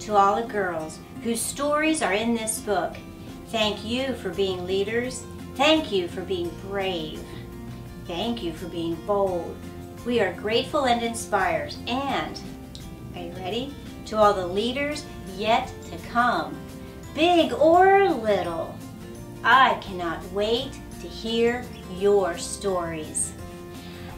to all the girls whose stories are in this book. Thank you for being leaders. Thank you for being brave. Thank you for being bold. We are grateful and inspired. And, are you ready? To all the leaders yet to come, big or little, I cannot wait to hear your stories.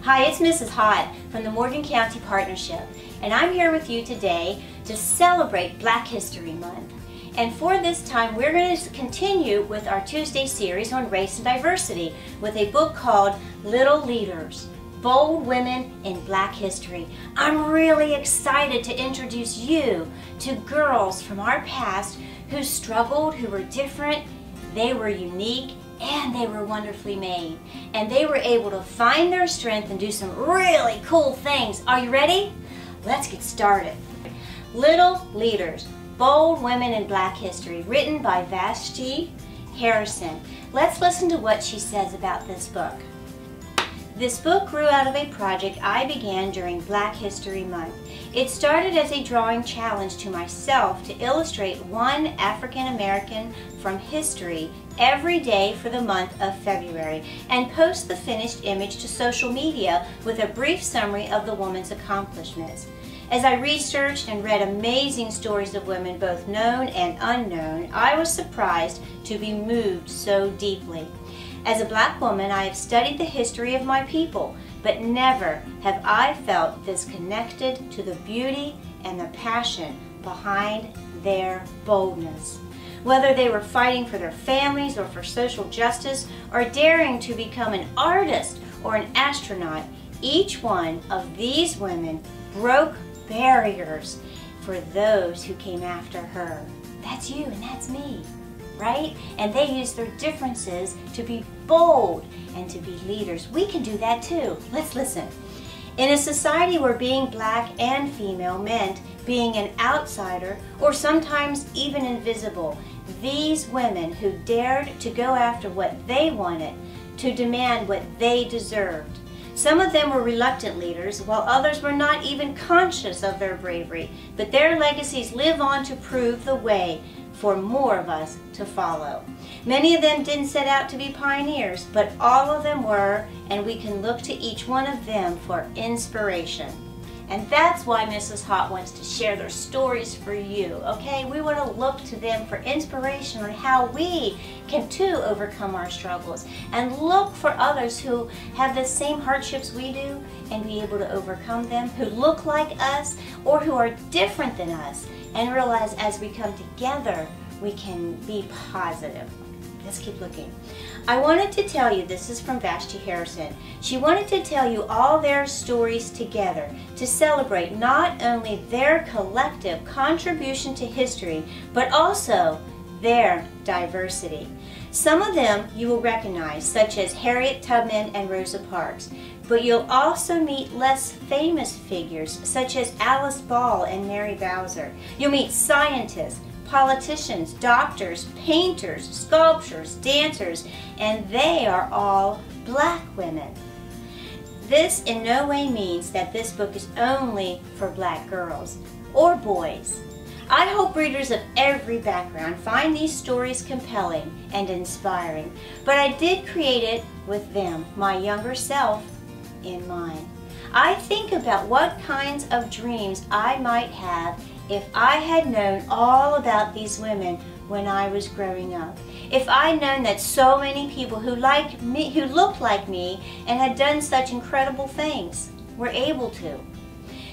Hi, it's Mrs. Hott from the Morgan County Partnership, and I'm here with you today to celebrate Black History Month. And for this time, we're going to continue with our Tuesday series on race and diversity with a book called Little Leaders, Bold Women in Black History. I'm really excited to introduce you to girls from our past who struggled, who were different, they were unique, and they were wonderfully made. And they were able to find their strength and do some really cool things. Are you ready? Let's get started. Little Leaders, Bold Women in Black History, written by Vashti Harrison. Let's listen to what she says about this book. This book grew out of a project I began during Black History Month. It started as a drawing challenge to myself to illustrate one African American from history every day for the month of February and post the finished image to social media with a brief summary of the woman's accomplishments. As I researched and read amazing stories of women, both known and unknown, I was surprised to be moved so deeply. As a Black woman, I have studied the history of my people, but never have I felt this connected to the beauty and the passion behind their boldness. Whether they were fighting for their families or for social justice, or daring to become an artist or an astronaut, each one of these women broke barriers for those who came after her. That's you and that's me, right? And they used their differences to be bold and to be leaders. We can do that too. Let's listen. In a society where being Black and female meant being an outsider or sometimes even invisible, these women who dared to go after what they wanted, to demand what they deserved. Some of them were reluctant leaders, while others were not even conscious of their bravery, but their legacies live on to prove the way for more of us to follow. Many of them didn't set out to be pioneers, but all of them were, and we can look to each one of them for inspiration. And that's why Mrs. Hott wants to share their stories for you, okay? We want to look to them for inspiration on how we can too overcome our struggles, and look for others who have the same hardships we do and be able to overcome them, who look like us or who are different than us, and realize as we come together, we can be positive. Let's keep looking. I wanted to tell you, this is from Vashti Harrison, she wanted to tell you all their stories together to celebrate not only their collective contribution to history, but also their diversity. Some of them you will recognize, such as Harriet Tubman and Rosa Parks, but you'll also meet less famous figures, such as Alice Ball and Mary Bowser. You'll meet scientists, politicians, doctors, painters, sculptors, dancers, and they are all Black women. This in no way means that this book is only for Black girls or boys. I hope readers of every background find these stories compelling and inspiring, but I did create it with them, my younger self, in mind. I think about what kinds of dreams I might have if I had known all about these women when I was growing up. If I'd known that so many people who looked like me and had done such incredible things were able to.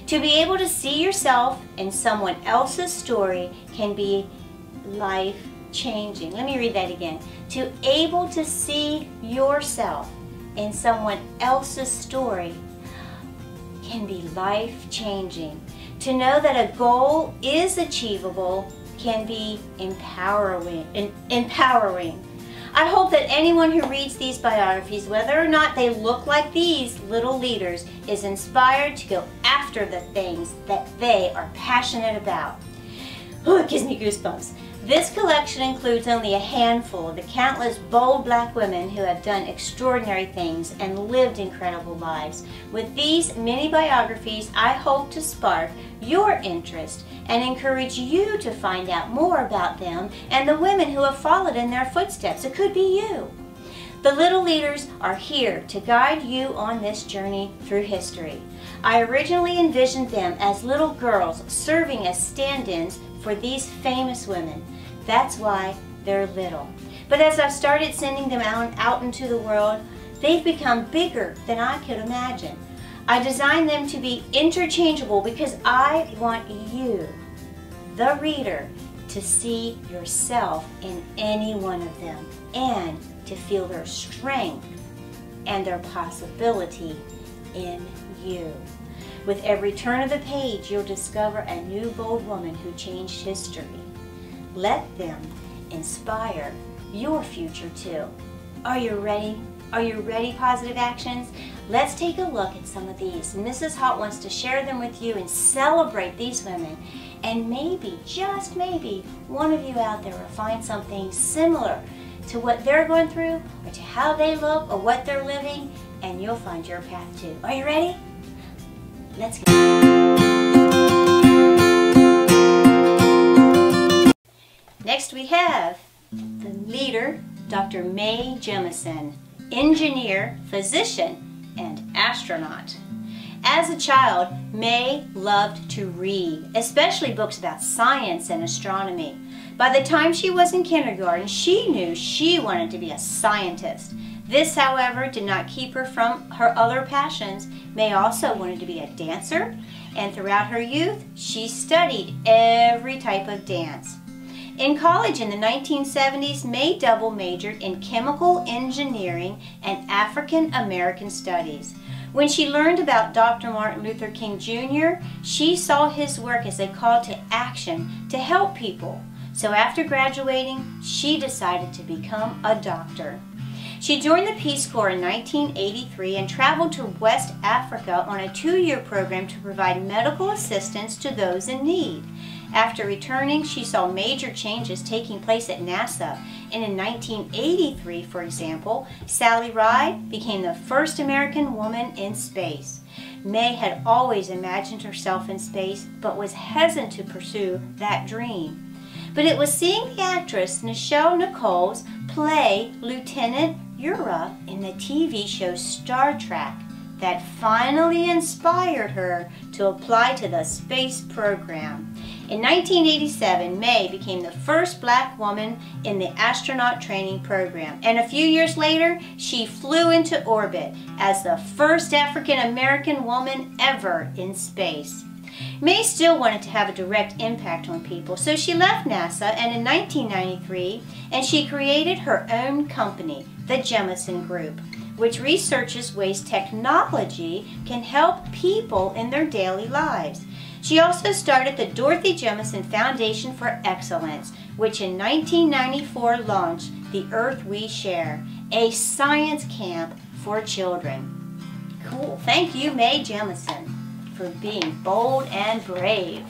To be able to see yourself in someone else's story can be life-changing. Let me read that again. To able to see yourself in someone else's story can be life-changing. To know that a goal is achievable can be empowering. I hope that anyone who reads these biographies, whether or not they look like these little leaders, is inspired to go after the things that they are passionate about. Oh, it gives me goosebumps. This collection includes only a handful of the countless bold black women who have done extraordinary things and lived incredible lives. With these mini biographies, I hope to spark your interest and encourage you to find out more about them and the women who have followed in their footsteps. It could be you. The Little Leaders are here to guide you on this journey through history. I originally envisioned them as little girls serving as stand-ins for these famous women. That's why they're little. But as I've started sending them out into the world, they've become bigger than I could imagine. I designed them to be interchangeable because I want you, the reader, to see yourself in any one of them and to feel their strength and their possibility in you. With every turn of the page, you'll discover a new bold woman who changed history. Let them inspire your future too. Are you ready? Are you ready, Positive Actions? Let's take a look at some of these. Mrs. Hott wants to share them with you and celebrate these women. And maybe, just maybe, one of you out there will find something similar to what they're going through or to how they look or what they're living, and you'll find your path too. Are you ready? Let's go. Next we have the leader, Dr. Mae Jemison, engineer, physician, and astronaut. As a child, Mae loved to read, especially books about science and astronomy. By the time she was in kindergarten, she knew she wanted to be a scientist. This, however, did not keep her from her other passions. Mae also wanted to be a dancer, and throughout her youth, she studied every type of dance. In college in the 1970s, Mae double majored in chemical engineering and African American studies. When she learned about Dr. Martin Luther King Jr., she saw his work as a call to action to help people. So after graduating, she decided to become a doctor. She joined the Peace Corps in 1983 and traveled to West Africa on a 2-year program to provide medical assistance to those in need. After returning, she saw major changes taking place at NASA, and in 1983, for example, Sally Ride became the first American woman in space. Mae had always imagined herself in space, but was hesitant to pursue that dream. But it was seeing the actress Nichelle Nichols play Lieutenant Uhura in the TV show Star Trek that finally inspired her to apply to the space program. In 1987, Mae became the first black woman in the astronaut training program, and a few years later, she flew into orbit as the first African American woman ever in space. Mae still wanted to have a direct impact on people, so she left NASA and in 1993, and she created her own company, the Jemison Group, which researches ways technology can help people in their daily lives. She also started the Dorothy Jemison Foundation for Excellence, which in 1994 launched The Earth We Share, a science camp for children. Cool. Thank you, Mae Jemison, for being bold and brave.